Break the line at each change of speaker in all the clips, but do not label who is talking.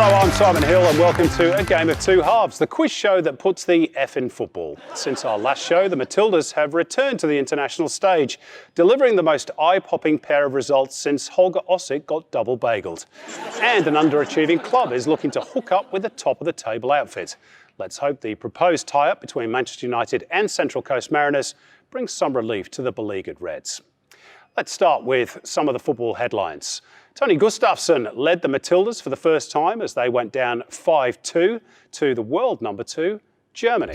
Hello, I'm Simon Hill and welcome to A Game of Two Halves, the quiz show that puts the F in football. Since our last show, the Matildas have returned to the international stage, delivering the most eye-popping pair of results since Holger Ossik got double-bageled. And an underachieving club is looking to hook up with the top-of-the-table outfit. Let's hope the proposed tie-up between Manchester United and Central Coast Mariners brings some relief to the beleaguered Reds. Let's start with some of the football headlines. Tony Gustafsson led the Matildas for the first time as they went down 5-2 to the world number 2, Germany.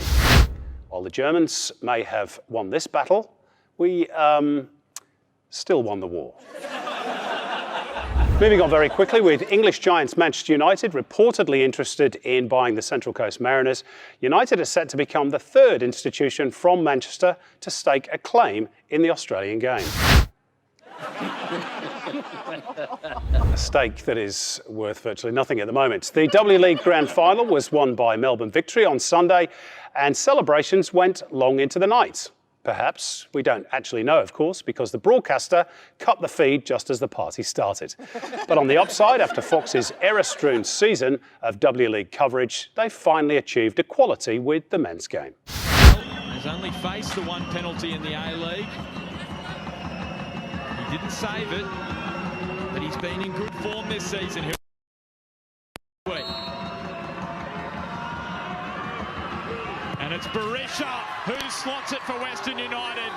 While the Germans may have won this battle, we still won the war. Moving on very quickly with English giants Manchester United reportedly interested in buying the Central Coast Mariners. United is set to become the third institution from Manchester to stake a claim in the Australian game. A stake that is worth virtually nothing at the moment. The W-League Grand Final was won by Melbourne Victory on Sunday and celebrations went long into the night. Perhaps, we don't actually know of course, because the broadcaster cut the feed just as the party started. But on the upside, after Fox's error-strewn season of W-League coverage, they finally achieved equality with the men's game.
He's only faced the one penalty in the A-League. He didn't save it, but he's been in good form this season. And it's Berisha who slots it for Western United.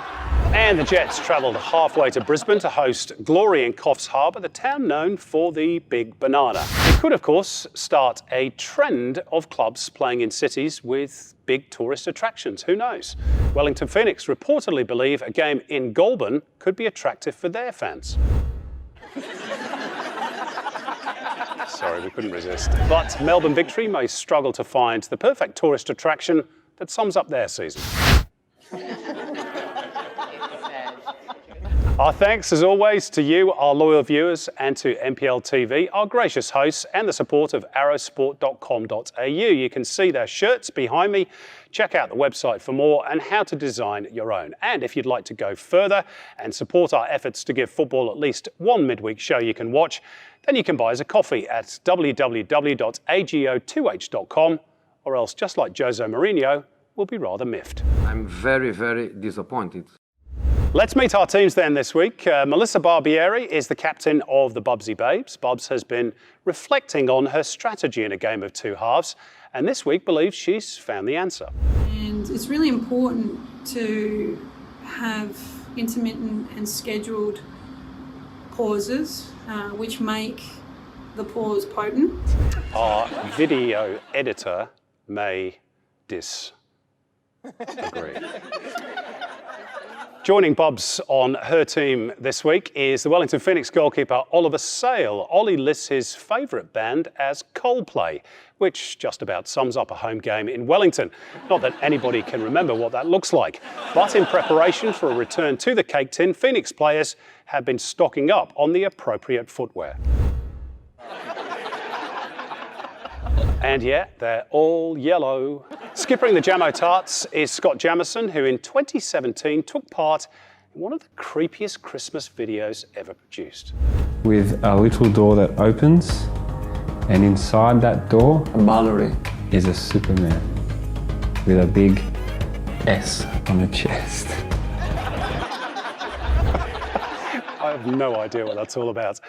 And the Jets travelled halfway to Brisbane to host Glory in Coffs Harbour, the town known for the big banana. It could, of course, start a trend of clubs playing in cities with big tourist attractions. Who knows? Wellington Phoenix reportedly believe a game in Goulburn could be attractive for their fans. Sorry, we couldn't resist. But Melbourne Victory may struggle to find the perfect tourist attraction that sums up their season. Our thanks, as always, to you, our loyal viewers, and to NPL TV, our gracious hosts, and the support of arrowsport.com.au. You can see their shirts behind me. Check out the website for more and how to design your own. And if you'd like to go further and support our efforts to give football at least one midweek show you can watch, then you can buy us a coffee at www.ago2h.com, or else, just like Jose Mourinho, we'll be rather miffed.
I'm very, very disappointed.
Let's meet our teams then this week. Melissa Barbieri is the captain of the Bubsy Babes. Bubs has been reflecting on her strategy in A Game of Two Halves, and this week believes she's found the answer.
And it's really important to have intermittent and scheduled pauses, which make the pause potent.
Our video editor may disagree. Joining Bubs on her team this week is the Wellington Phoenix goalkeeper Olly Sail. Ollie lists his favourite band as Coldplay, which just about sums up a home game in Wellington. Not that anybody can remember what that looks like. But in preparation for a return to the cake tin, Phoenix players have been stocking up on the appropriate footwear. And yet, they're all yellow. Skippering the Jamo tarts is Scott Jamieso, who in 2017 took part in one of the creepiest Christmas videos ever produced.
With a little door that opens, and inside that door,
Barbieri
is a Superman with a big S on the chest.
I have no idea what that's all about.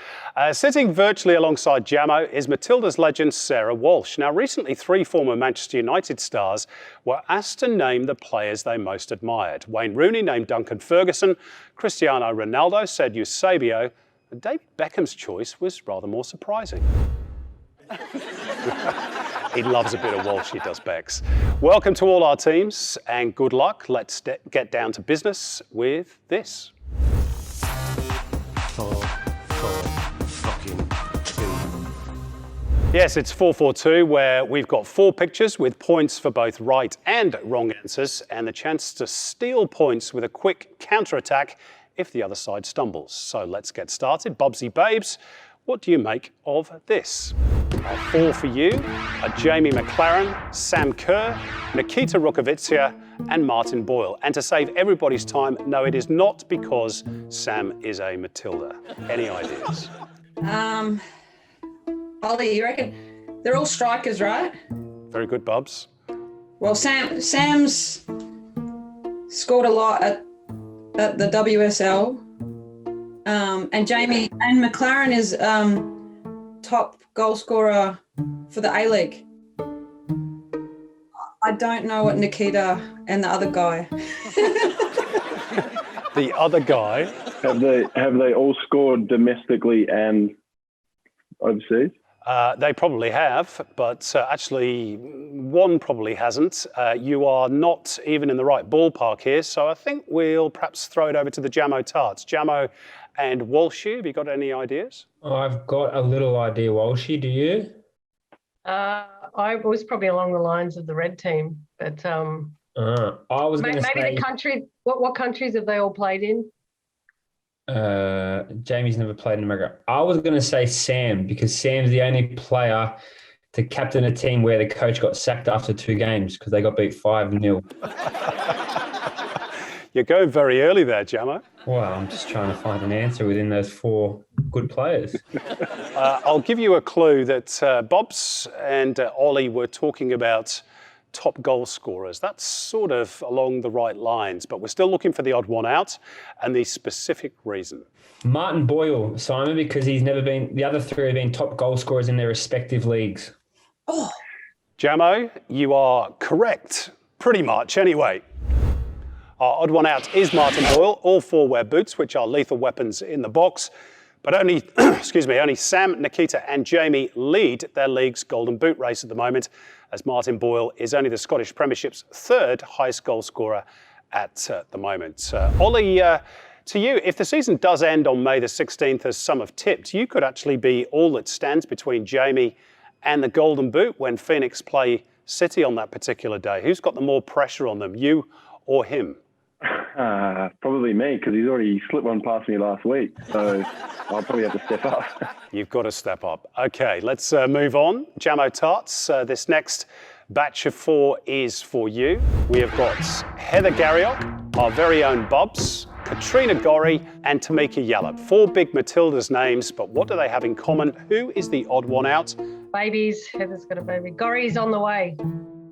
Sitting virtually alongside Jamo is Matildas legend Sarah Walsh. Now, recently, 3 former Manchester United stars were asked to name the players they most admired. Wayne Rooney named Duncan Ferguson, Cristiano Ronaldo said Eusebio, and David Beckham's choice was rather more surprising. He loves a bit of Walsh, he does, Becks. Welcome to all our teams, and good luck. Let's get down to business with this. 4-4-2. Yes, it's 4-4-2, where we've got 4 pictures with points for both right and wrong answers, and the chance to steal points with a quick counter-attack if the other side stumbles. So let's get started. Bubsy Babes, what do you make of this? Our 4 for you are Jamie McLaren, Sam Kerr, Nikita Rukovitsia, and Martin Boyle. And to save everybody's time, no, it is not because Sam is a Matilda. Any ideas?
Ollie, you reckon
They're all strikers, right?
Very good, Bubs.
Well, Sam's scored a lot at the WSL, and Jamie and McLaren is top goal scorer for the A-League. I don't know what Nikita and the other guy.
The other guy.
Have they all scored domestically and overseas?
They probably have, but actually one probably hasn't. You are not even in the right ballpark here, so I think we'll perhaps throw it over to the Jamo Tarts. Jamo and Walshy, have you got any ideas?
Oh, I've got a little idea, Walshy. Do you?
I was probably along the lines of the red team, but
I was going to say
maybe the country. What countries have they all played in?
Jamie's never played in America. I was going to say Sam because Sam's the only player to captain a team where the coach got sacked after 2 games because they got beat 5-0.
You go very early there, Jamo.
Well, I'm just trying to find an answer within those 4 good players.
I'll give you a clue that Bubs and Ollie were talking about top goal scorers. That's sort of along the right lines, but we're still looking for the odd one out and the specific reason.
Martin Boyle, Simon, because he's never been, the other 3 have been top goal scorers in their respective leagues.
Oh,
Jamo, you are correct, pretty much anyway. Our odd one out is Martin Boyle. All 4 wear boots, which are lethal weapons in the box. But only, only Sam, Nikita and Jamie lead their league's golden boot race at the moment, as Martin Boyle is only the Scottish Premiership's 3rd highest goal scorer at the moment. Ollie, to you, if the season does end on May the 16th, as some have tipped, you could actually be all that stands between Jamie and the golden boot when Phoenix play City on that particular day. Who's got the more pressure on them, you or him?
Probably me, because he's already slipped one past me last week. So I'll probably have to step up.
You've got to step up. Okay, let's move on. Jamo Tarts, this next batch of 4 is for you. We have got Heather Garriott, our very own Bubs, Katrina Gorry and Tamika Yallop. 4 big Matildas names, but what do they have in common? Who is the odd one out?
Babies. Heather's got a baby. Gorry's on the way.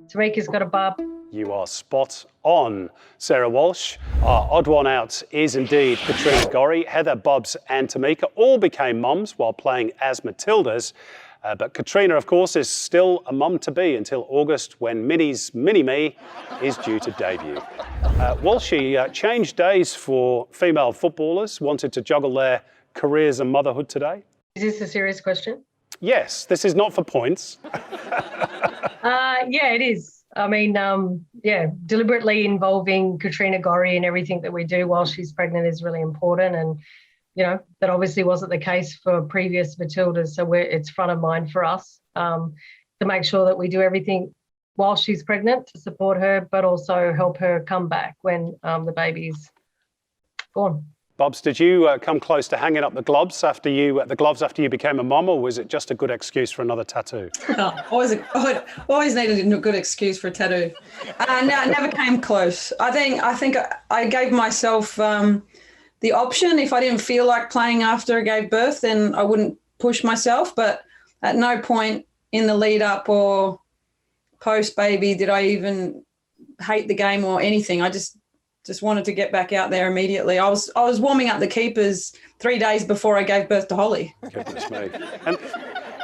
Tamika's got a bub.
You are spot on, Sarah Walsh. Our odd one out is indeed Katrina Gorry. Heather, Bubs and Tamika all became mums while playing as Matildas. But Katrina, of course, is still a mum to be until August when Minnie's Mini-Me is due to debut. Walshy, changed days for female footballers, wanted to juggle their careers and motherhood today?
Is this a serious question?
Yes, this is not for points.
Yeah, it is. I mean, deliberately involving Katrina Gorry in everything that we do while she's pregnant is really important. And, you know, that obviously wasn't the case for previous Matildas. So it's front of mind for us to make sure that we do everything while she's pregnant to support her, but also help her come back when the baby's born.
Bubs, did you come close to hanging up the gloves after you became a mum, or was it just a good excuse for another tattoo?
always needed a good excuse for a tattoo. No, it never came close. I think I gave myself the option. If I didn't feel like playing after I gave birth, then I wouldn't push myself. But at no point in the lead up or post baby did I even hate the game or anything. I just wanted to get back out there immediately. I was warming up the keepers 3 days before I gave birth to Holly.
Goodness me.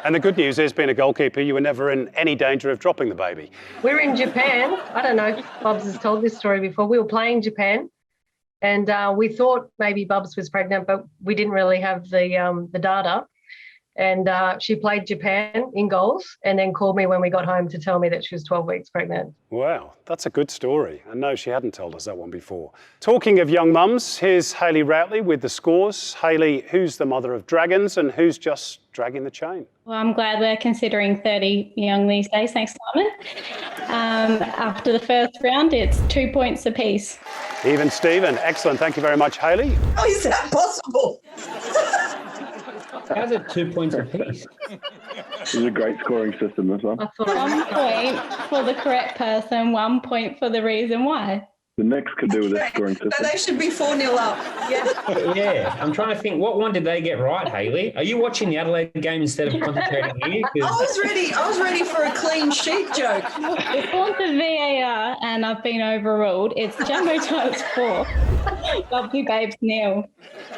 And the good news is, being a goalkeeper, you were never in any danger of dropping the baby.
We were in Japan. I don't know if Bubs has told this story before. We were playing Japan and we thought maybe Bubs was pregnant, but we didn't really have the data. And she played Japan in goals and then called me when we got home to tell me that she was 12 weeks pregnant.
Wow, that's a good story. I know she hadn't told us that one before. Talking of young mums, here's Hayley Routley with the scores. Hayley, who's the mother of dragons and who's just dragging the chain?
Well, I'm glad we're considering 30 young these days. Thanks, Simon. After the first round, it's 2 points apiece.
Even Steven. Excellent. Thank you very much, Hayley.
How is that possible?
How's it 2 points apiece?
This is a great scoring system, this one.
1 point for the correct person, 1 point for the reason why.
The next could do with a scoring system.
They should be 4-0 up.
Yeah, I'm trying to think. What one did they get right, Hayley? Are you watching the Adelaide game instead of concentrating here?
I was ready for a clean sheet joke.
It's gone to VAR and I've been overruled. It's Jamo times 4. Lovely Babes nil.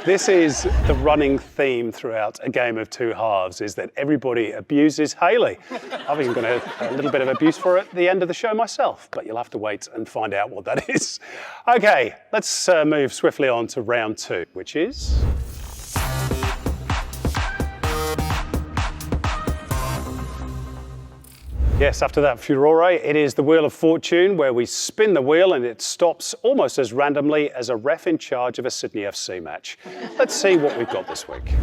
This is the running theme throughout A Game of Two Halves, is that everybody abuses Hayley. I've even got a little bit of abuse for it at the end of the show myself, but you'll have to wait and find out what that is. Okay, let's move swiftly on to round 2, which is... Yes, after that furore, it is the Wheel of Fortune, where we spin the wheel and it stops almost as randomly as a ref in charge of a Sydney FC match. Let's see what we've got this week.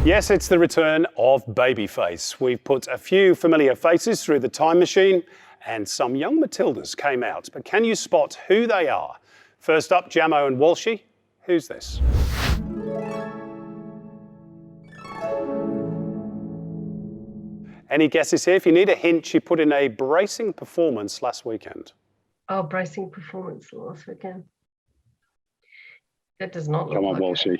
Yes, it's the return of Babyface. We've put a few familiar faces through the time machine and some young Matildas came out. But can you spot who they are? First up, Jamo and Walshy. Who's this? Any guesses here? If you need a hint, she put in a bracing performance last weekend.
Oh, bracing performance last weekend. That does not look
Come on,
like
Walshy.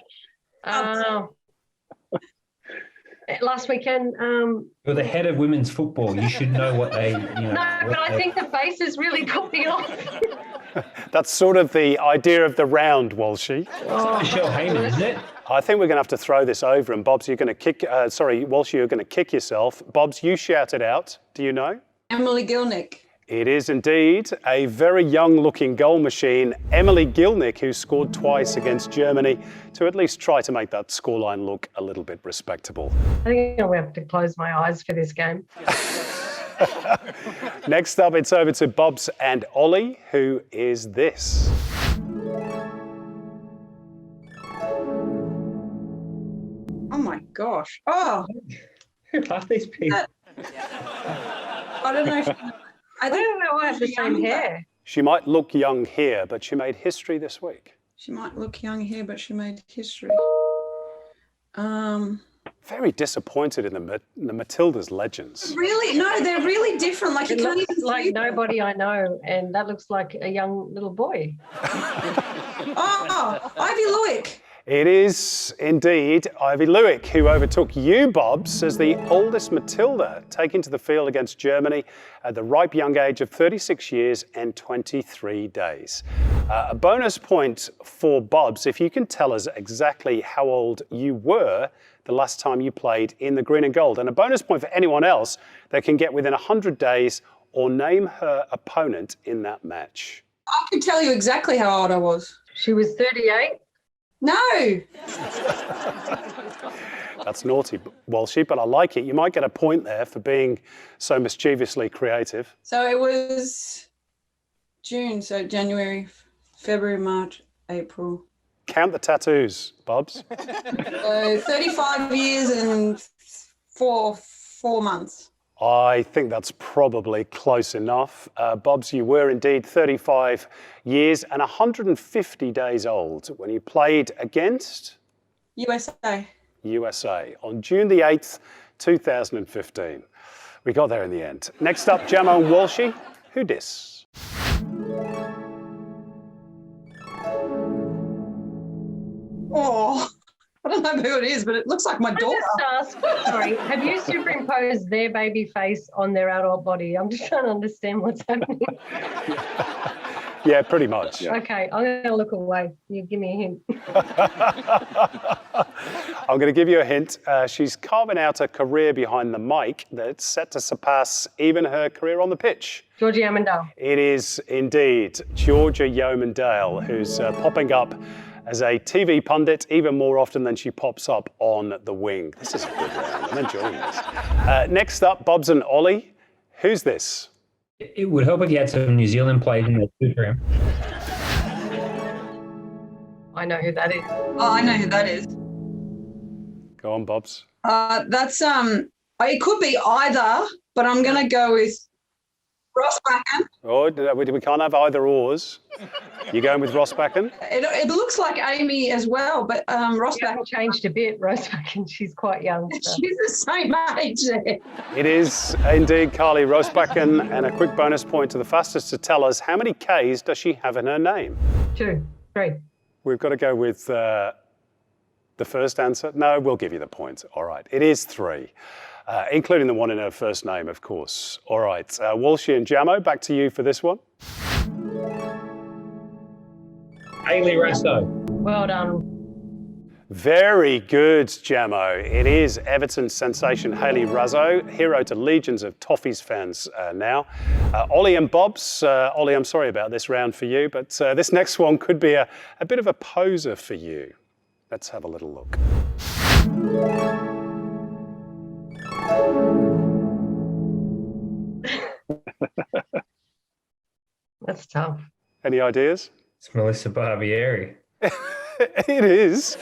last weekend.
You're the head of women's football. You should know what they.
No, but I think the faces really put me off.
That's sort of the idea of the round, Walshy.
Michelle Heyman, isn't it?
I think we're going to have to throw this over, and Bobs, you're going to kick. Walshy, you're going to kick yourself. Bobs, you shout it out. Do you know?
Emily Gilnick.
It is indeed a very young-looking goal machine, Emily Gilnick, who scored twice against Germany to at least try to make that scoreline look a little bit respectable.
I think I'll have to close my eyes for this game.
Next up, it's over to Bubs and Olly. Who is this?
Oh my gosh. Oh.
Who are these people?
I don't know if... I
don't know. I have the same hair.
She might look young here, but she made history this week.
She might look young here, but she made history.
Very disappointed in the Matildas legends.
Really? No, they're really different. Like,
It
you can't
looks
even
like
see
nobody I know, and that looks like a young little boy.
Oh, Ivy Lewick.
It is indeed Ivy Lewick, who overtook you, Bobs, as the oldest Matilda taken to the field against Germany at the ripe young age of 36 years and 23 days. A bonus point for Bobs if you can tell us exactly how old you were the last time you played in the green and gold. And a bonus point for anyone else that can get within 100 days or name her opponent in that match.
I can tell you exactly how old I was.
She was 38.
No.
That's naughty, Walshy, but I like it. You might get a point there for being so mischievously creative.
So it was June, so January, February, March, April.
Count the tattoos, Bobs.
So 35 years and four months.
I think that's probably close enough. Bobs, you were indeed 35 years and 150 days old when you played against... USA on June the 8th, 2015. We got there in the end. Next up, Jamo and Walshy. Who dis?
Oh, I don't know who it is, but it looks like my daughter.
Sorry, have you superimposed their baby face on their adult body? I'm just trying to understand what's happening.
Yeah, pretty much.
Yeah. Okay, I'm going to look away. You give me a hint.
I'm going to give you a hint. She's carving out a career behind the mic that's set to surpass even her career on the pitch.
Georgia Yamandale.
It is indeed Georgia Yeomandale, who's popping up as a TV pundit even more often than she pops up on the wing. This is a good round. I'm enjoying this. Next up, Bubs and Olly. Who's this?
It would help if you had some New Zealand players in the tutorial.
I know who that is.
Oh, I know who that is.
Go on, Bubs.
That's it could be either, but I'm gonna go with Rossbacken.
Oh, we can't have either ors. You going with Rossbacken?
It looks like Amy as well, but
Yeah,
Rossbacken
changed a bit, Roseback, she's quite young. So.
she's the same age there.
It is indeed Carly Rossbacken, and a quick bonus point to the fastest to tell us how many Ks does she have in her name?
2, 3.
We've got to go with the first answer. No, we'll give you the point. All right, it is 3. Including the one in her first name, of course. All right, Walshy and Jamo, back to you for this one.
Hayley Rasso.
Well done.
Very good, Jamo. It is Everton's sensation Hayley Raso, hero to legions of Toffees fans now. Olly and Bubs, Olly, I'm sorry about this round for you, but this next one could be a bit of a poser for you. Let's have a little look.
That's tough.
Any ideas?
It's Melissa Barbieri.
It is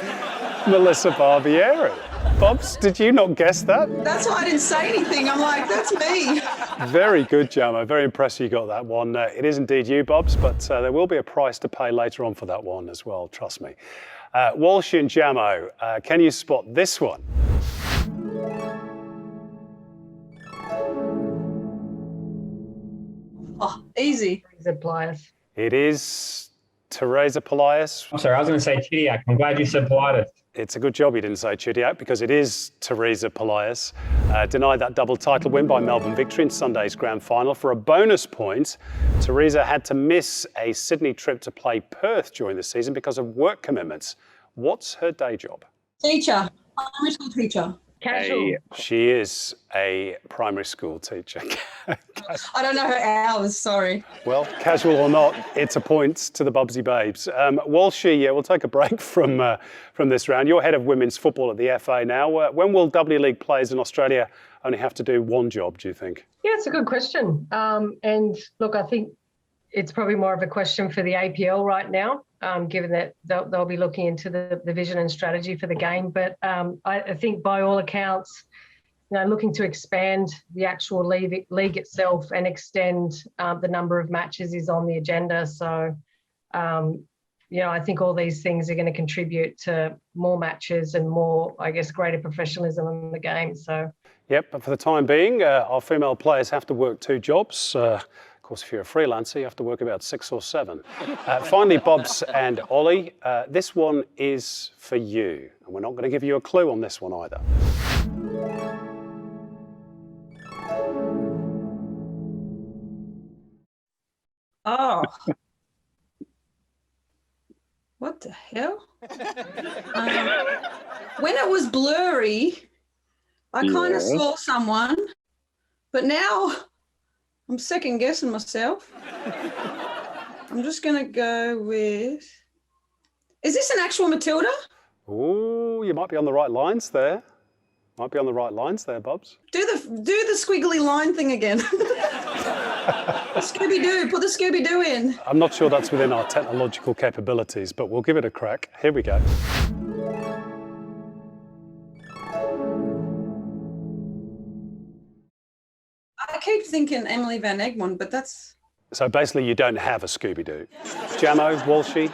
Melissa Barbieri. Bubs, did you not guess that?
That's why I didn't say anything. I'm like, that's me.
Very good, Jamo. Very impressed you got that one. It is indeed you, Bubs, but there will be a price to pay later on for that one as well, trust me. Walsh and Jamo, can you spot this one?
Oh, easy.
Pliers.
It is Teresa Polias.
I'm sorry, I was going to say Chidiac. I'm glad you said Politis.
It's a good job you didn't say Chidiac because it is Teresa Polias. Denied that double title win by Melbourne Victory in Sunday's grand final. For a bonus point, Teresa had to miss a Sydney trip to play Perth during the season because of work commitments. What's her day job?
Teacher. Primary school teacher.
Casual.
She is a primary school teacher.
I don't know her hours, sorry.
Well, casual or not, it's a point to the Bubsy Babes. Walshy, we'll take a break from this round. You're head of women's football at the FA now. When will W-League players in Australia only have to do one job, do you think?
Yeah, it's a good question. And look, I think it's probably more of a question for the APL right now, given that they'll be looking into the vision and strategy for the game. But I think by all accounts, looking to expand the actual league itself and extend the number of matches is on the agenda. So, I think all these things are going to contribute to more matches and more, I guess, greater professionalism in the game. So.
Yep, but for the time being, our female players have to work 2 jobs. Of course, if you're a freelancer, you have to work about 6 or 7. Finally, Bubs and Olly, this one is for you. And we're not going to give you a clue on this one either.
Oh. What the hell? When it was blurry, I kind of saw someone, but now I'm second guessing myself. I'm just going to go with... Is this an actual Matilda?
Oh, you might be on the right lines there. Might be on the right lines there, Bubs.
Do the squiggly line thing again. Scooby-Doo, put the Scooby-Doo in.
I'm not sure that's within our technological capabilities, but we'll give it a crack. Here we go.
I keep thinking Emily Van Egmond, but that's...
So basically you don't have a Scooby-Doo. Jamo, Walshy,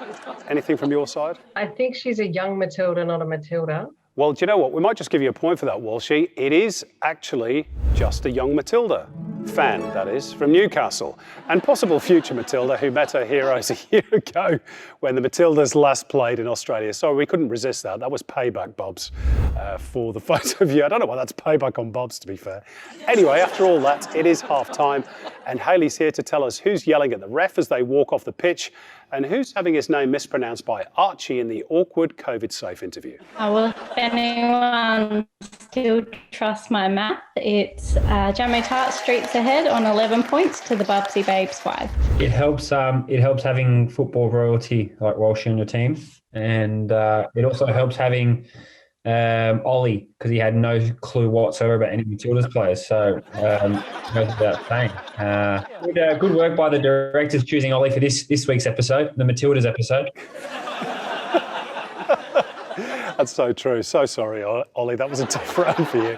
anything from your side?
I think she's a young Matilda, not a Matilda.
Well, do you know what? We might just give you a point for that, Walshy. It is actually just a young Matilda. Fan, that is, from Newcastle, and possible future Matilda who met her heroes a year ago when the Matildas last played in Australia. So we couldn't resist that. That was payback, Bubs, for the photo of you. I don't know why that's payback on Bubs, to be fair. Anyway, after all that, it is half-time, and Hayley's here to tell us who's yelling at the ref as they walk off the pitch and who's having his name mispronounced by Archie in the awkward COVID-safe interview.
Well, if anyone still trusts my math, it's Jamo Tart streets ahead on 11 points to the Bubsy Babes 5.
It helps having football royalty like Walsh in your team, and it also helps having Olly, because he had no clue whatsoever about any Matildas players. So goes without saying. Good work by the directors choosing Olly for this week's episode, the Matildas episode.
That's so true. So sorry, Olly. That was a tough round for you.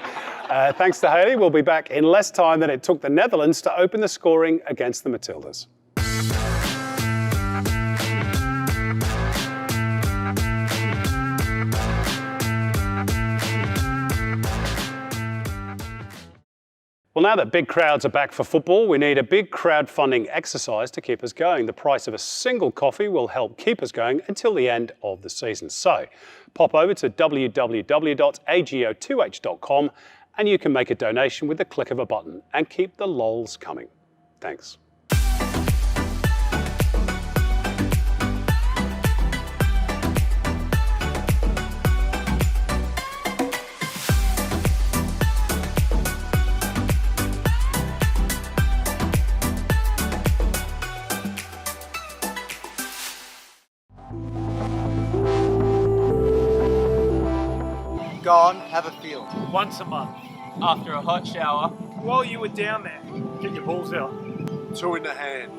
Thanks to Hayley. We'll be back in less time than it took the Netherlands to open the scoring against the Matildas. Well, now that big crowds are back for football, we need a big crowdfunding exercise to keep us going. The price of a single coffee will help keep us going until the end of the season. So, pop over to www.ago2h.com and you can make a donation with the click of a button and keep the lols coming. Thanks.
Go on, have a feel.
Once a month, after a hot shower, while you were down there. Get your balls out.
2 in the hand.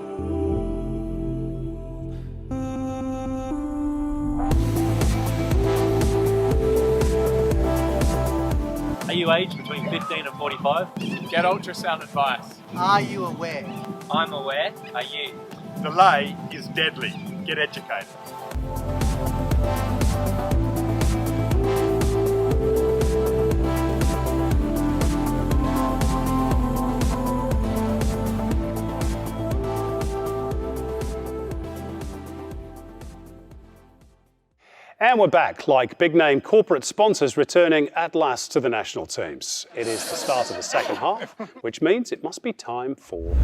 Are you aged between 15 and 45? Get ultrasound advice.
Are you aware?
I'm aware. Are you?
Delay is deadly. Get educated.
And we're back, like big-name corporate sponsors returning at last to the national teams. It is the start of the second half, which means it must be time for...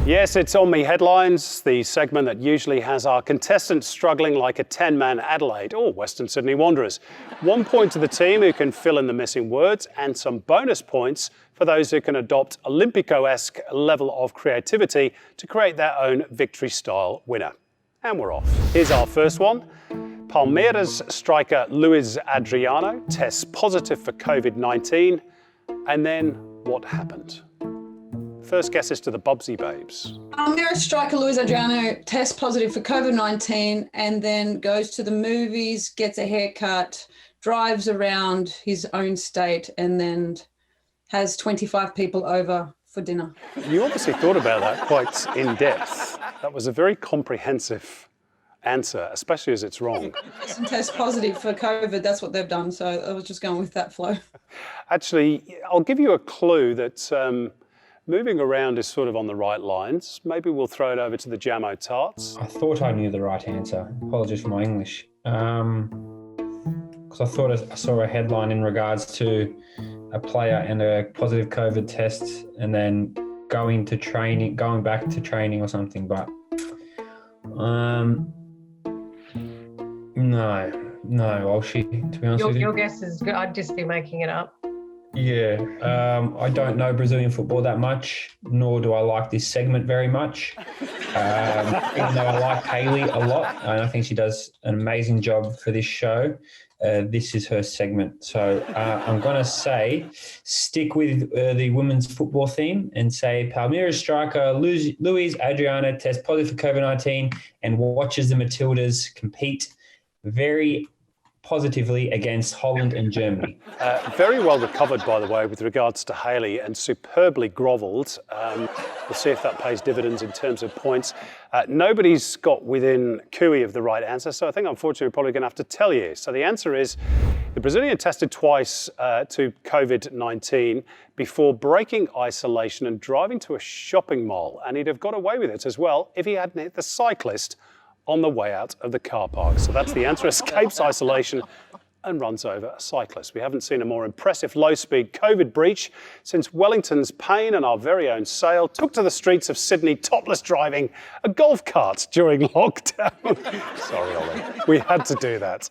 Yes, it's On Me Headlines, the segment that usually has our contestants struggling like a 10-man Adelaide or Western Sydney Wanderers. 1 point to the team who can fill in the missing words and some bonus points for those who can adopt Olympico-esque level of creativity to create their own victory-style winner. And we're off. Here's our first one. Palmeiras striker Luis Adriano tests positive for COVID-19. And then what happened? First guesses to the Bubsy babes.
Palmeiras striker Luis Adriano tests positive for COVID-19 and then goes to the movies, gets a haircut, drives around his own state and then has 25 people over for dinner.
You obviously thought about that quite in depth. That was a very comprehensive answer, especially as it's wrong.
Test positive for COVID, that's what they've done. So I was just going with that flow.
Actually, I'll give you a clue that moving around is sort of on the right lines. Maybe we'll throw it over to the Jamo tarts.
I thought I knew the right answer. Apologies for my English. Because I thought I saw a headline in regards to a player and a positive COVID test and then going back to training or something. But no, Walshy, to be honest with you.
Your guess is good. I'd just be making it up.
Yeah, I don't know Brazilian football that much, nor do I like this segment very much. Even though I like Hayley a lot, and I think she does an amazing job for this show, this is her segment. So I'm going to say, stick with the women's football theme and say Palmeiras striker Luis Adriano tests positive for COVID-19 and watches the Matildas compete very positively against Holland and Germany.
Very well recovered, by the way, with regards to Hayley, and superbly grovelled. We'll see if that pays dividends in terms of points. Nobody's got within cooey of the right answer, so I think, unfortunately, we're probably going to have to tell you. So the answer is the Brazilian tested twice to COVID-19 before breaking isolation and driving to a shopping mall, and he'd have got away with it as well if he hadn't hit the cyclist on the way out of the car park. So that's the answer, escapes isolation and runs over a cyclist. We haven't seen a more impressive low-speed COVID breach since Wellington's Payne and our very own Sail took to the streets of Sydney topless driving a golf cart during lockdown. Sorry, Ollie, we had to do that.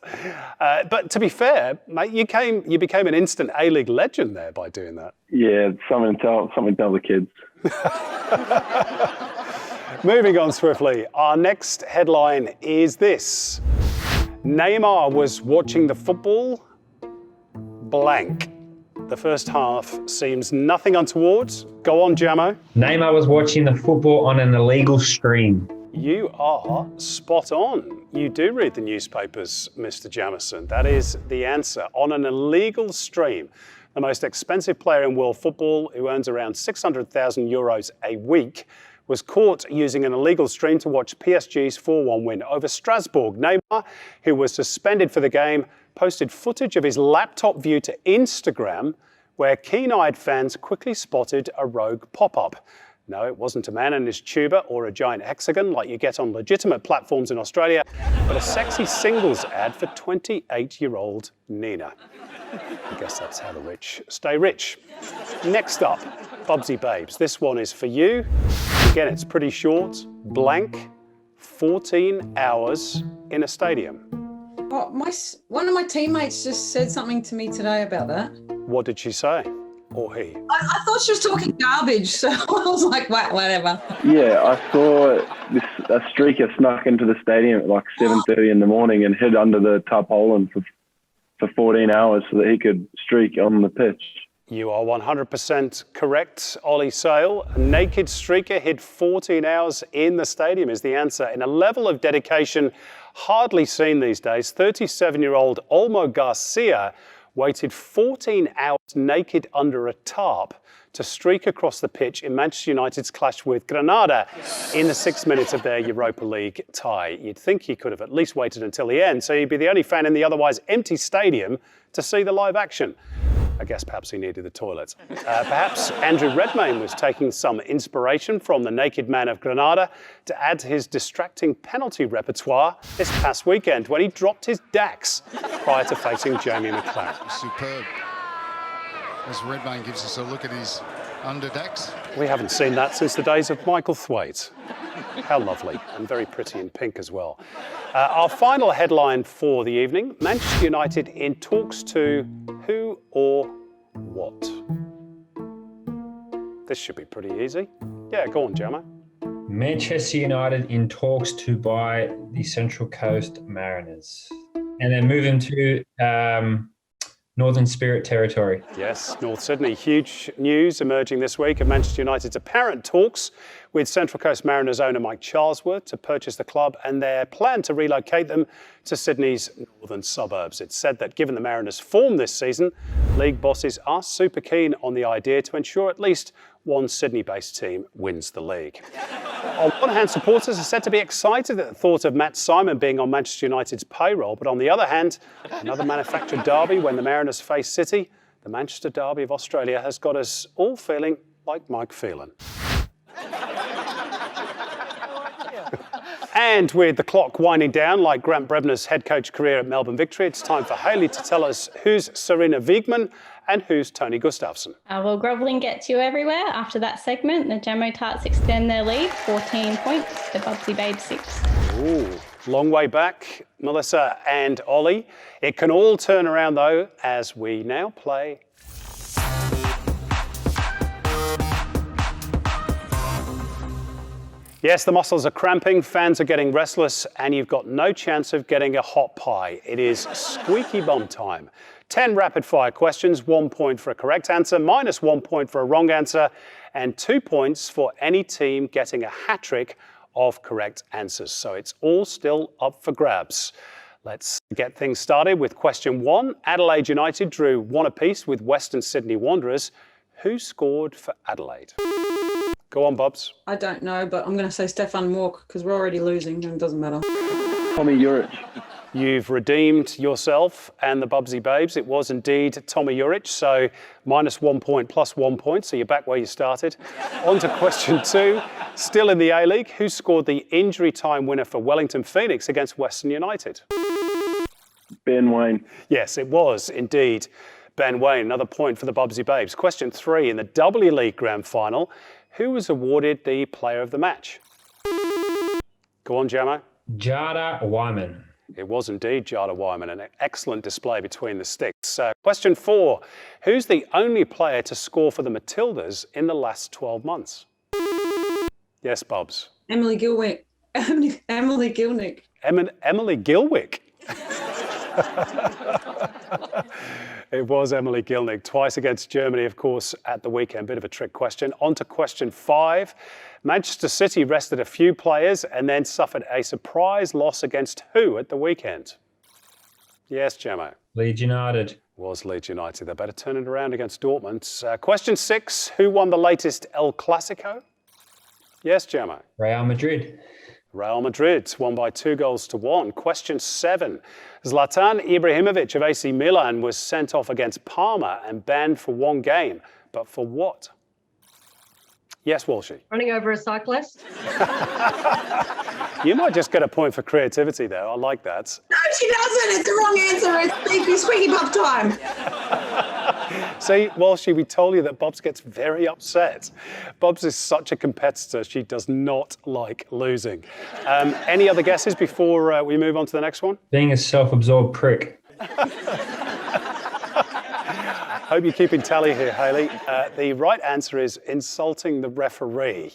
But to be fair, mate, you became an instant A-League legend there by doing that.
Yeah, something tell the kids.
Moving on swiftly, our next headline is this. Neymar was watching the football blank. The first half seems nothing untoward. Go on, Jamo.
Neymar was watching the football on an illegal stream.
You are spot on. You do read the newspapers, Mr. Jamieso. That is the answer. On an illegal stream, the most expensive player in world football, who earns around 600,000 euros a week, was caught using an illegal stream to watch PSG's 4-1 win over Strasbourg. Neymar, who was suspended for the game, posted footage of his laptop view to Instagram, where keen-eyed fans quickly spotted a rogue pop-up. No, it wasn't a man in his tuba or a giant hexagon like you get on legitimate platforms in Australia, but a sexy singles ad for 28-year-old Nina. I guess that's how the rich stay rich. Next up, Bubsy Babes. This one is for you. Again, it's pretty short. Blank, 14 hours in a stadium.
Oh, one of my teammates just said something to me today about that.
What did she say? Or he?
I thought she was talking garbage, so I was like, whatever.
Yeah, I saw a streaker snuck into the stadium at like 7:30 in the morning and hid under the tarpaulin for 14 hours so that he could streak on the pitch.
You are 100% correct, Olly Sail. A naked streaker hid 14 hours in the stadium is the answer. In a level of dedication hardly seen these days, 37-year-old Olmo Garcia waited 14 hours naked under a tarp to streak across the pitch in Manchester United's clash with Granada in the 6 minutes of their Europa League tie. You'd think he could have at least waited until the end, so he'd be the only fan in the otherwise empty stadium to see the live action. I guess perhaps he needed the toilet. Perhaps Andrew Redmayne was taking some inspiration from the naked man of Granada to add to his distracting penalty repertoire this past weekend when he dropped his Dax prior to facing Jamie McLaren.
Superb. As Redmayne gives us a look at his under-Dax.
We haven't seen that since the days of Michael Thwaite. How lovely, and very pretty in pink as well. Our final headline for the evening, Manchester United in talks to who or what? This should be pretty easy. Yeah, go on, Jamo.
Manchester United in talks to buy the Central Coast Mariners. And then move them to Northern Spirit territory.
Yes, North Sydney. Huge news emerging this week of Manchester United's apparent talks with Central Coast Mariners owner Mike Charlesworth to purchase the club and their plan to relocate them to Sydney's northern suburbs. It's said that given the Mariners' form this season, league bosses are super keen on the idea to ensure at least one Sydney-based team wins the league. On one hand, supporters are said to be excited at the thought of Matt Simon being on Manchester United's payroll, but on the other hand, another manufactured derby when the Mariners face City, the Manchester Derby of Australia, has got us all feeling like Mike Phelan. And with the clock winding down, like Grant Brebner's head coach career at Melbourne Victory, it's time for Hayley to tell us who's Sarina Wiegman and who's Tony Gustafsson.
Well, grovelling gets you everywhere. After that segment, the Jamo Tarts extend their lead, 14 points to Bubsy Babe 6.
Ooh, long way back, Melissa and Ollie. It can all turn around, though, as we now play. Yes, the muscles are cramping, fans are getting restless, and you've got no chance of getting a hot pie. It is squeaky bum time. 10 rapid-fire questions, 1 point for a correct answer, minus 1 point for a wrong answer, and 2 points for any team getting a hat-trick of correct answers. So it's all still up for grabs. Let's get things started with question 1. Adelaide United drew 1 apiece with Western Sydney Wanderers. Who scored for Adelaide? Go on, Bubs.
I don't know, but I'm going to say Stefan Walk because we're already losing and it doesn't matter.
Tommy Juric.
You've redeemed yourself and the Bubsy Babes. It was indeed Tommy Juric, so minus 1 point plus 1 point, so you're back where you started. On to question 2. Still in the A-League, who scored the injury time winner for Wellington Phoenix against Western United?
Ben Waine.
Yes, it was indeed Ben Waine. Another point for the Bubsy Babes. Question 3. In the W-League Grand Final, who was awarded the Player of the Match? Go on, Jamo.
Jada Wyman.
It was indeed Jada Wyman, an excellent display between the sticks. Question 4. Who's the only player to score for the Matildas in the last 12 months? Yes, Bubs.
Emily Gilwick. Emily Gilnick.
Emily Gilwick. It was Emily Gilnick, twice against Germany, of course, at the weekend. Bit of a trick question. On to question 5. Manchester City rested a few players and then suffered a surprise loss against who at the weekend? Yes, Jamo.
Leeds United.
Was Leeds United. They better turn it around against Dortmund. Question 6. Who won the latest El Clasico? Yes, Jamo.
Real Madrid.
Real Madrid won by 2-1. Question 7. Zlatan Ibrahimovic of AC Milan was sent off against Parma and banned for 1 game. But for what? Yes, Walshy.
Running over a cyclist.
You might just get a point for creativity there. I like that.
No, she doesn't. It's the wrong answer. It's squeaky pop time.
See, Walshy, we told you that Bubs gets very upset. Bubs is such a competitor. She does not like losing. Any other guesses before we move on to the next one?
Being a self-absorbed prick.
Hope you're keeping tally here, Hayley. The right answer is insulting the referee.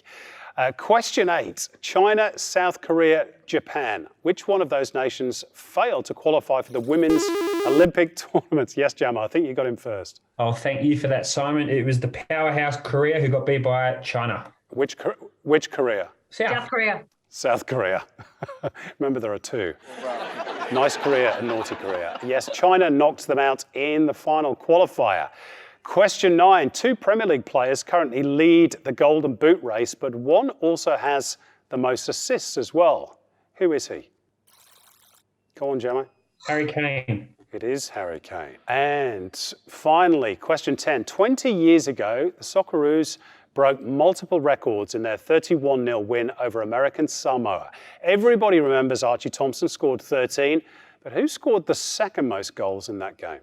Question 8. China, South Korea, Japan. Which one of those nations failed to qualify for the women's Olympic tournaments? Yes, Jamo, I think you got him first.
Oh, thank you for that, Simon. It was the powerhouse Korea who got beat by China.
Which Korea?
South Korea.
South Korea. Remember, there are 2. Nice Korea and naughty Korea. Yes, China knocked them out in the final qualifier. Question 9. 2 Premier League players currently lead the Golden Boot race, but one also has the most assists as well. Who is he? Go on, Jamo.
Harry Kane.
It is Harry Kane. And finally, question 10. 20 years ago, the Socceroos broke multiple records in their 31-0 win over American Samoa. Everybody remembers Archie Thompson scored 13, but who scored the second most goals in that game?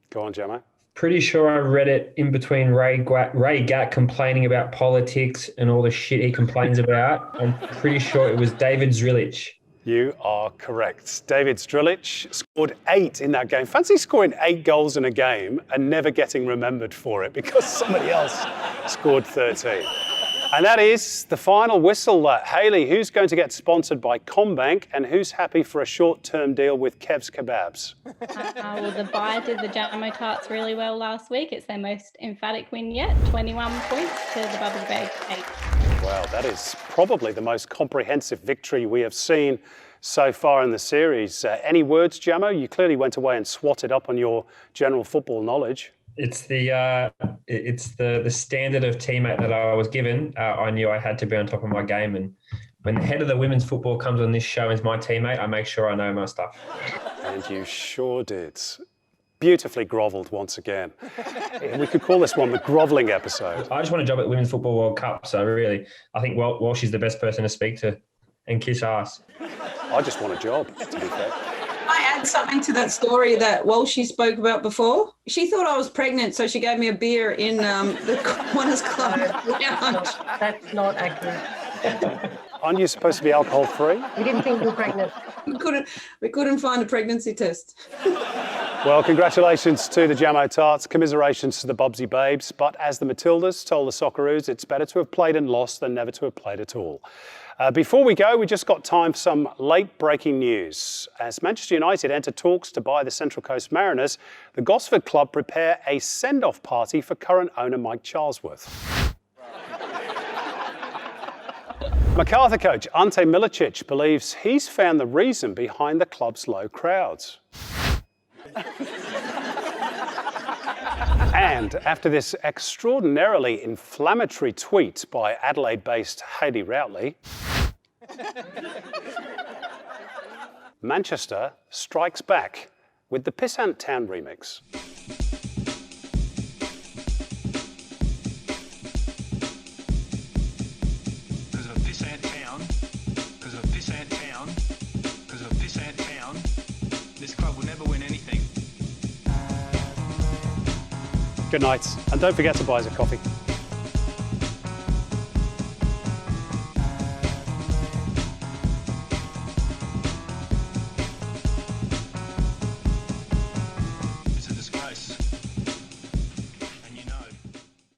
Go on, Jamo.
Pretty sure I read it in between Ray Gatt complaining about politics and all the shit he complains about. I'm pretty sure it was David Zrilic.
You are correct. David Zrilic scored 8 in that game. Fancy scoring 8 goals in a game and never getting remembered for it because somebody else scored 13. And that is the final whistle. Hayley, who's going to get sponsored by CommBank and who's happy for a short-term deal with Kev's Kebabs?
Well, the buyer did the Jamo tarts really well last week. It's their most emphatic win yet, 21 points to the Bubbles Bag 8.
Well, that is probably the most comprehensive victory we have seen so far in the series. Any words, Jamo? You clearly went away and swatted up on your general football knowledge.
It's the standard of teammate that I was given. I knew I had to be on top of my game, and when the head of the women's football comes on this show as my teammate, I make sure I know my stuff.
And you sure did. Beautifully grovelled once again. We could call this one the grovelling episode.
I just want a job at the Women's Football World Cup, so really, I think Walsh is the best person to speak to and kiss ass.
I just want a job, to be fair.
I add something to that story that Walshy spoke about before. She thought I was pregnant, so she gave me a beer in the Qantas Club lounge.
That's not accurate.
Aren't you supposed to be alcohol-free?
We didn't think you were pregnant.
We couldn't find a pregnancy test.
Well, congratulations to the Jamo Tarts, commiserations to the Bubsy Babes, but as the Matildas told the Socceroos, it's better to have played and lost than never to have played at all. Before we go, we just got time for some late-breaking news. As Manchester United enter talks to buy the Central Coast Mariners, the Gosford club prepare a send-off party for current owner Mike Charlesworth. MacArthur coach Ante Milicic believes he's found the reason behind the club's low crowds. And after this extraordinarily inflammatory tweet by Adelaide-based Heidi Routley, Manchester strikes back with the Pissant Town remix.
Because of Pissant Town, because of Pissant Town, because of Pissant Town, this club will never win anything.
Good night, and don't forget to buy us a coffee.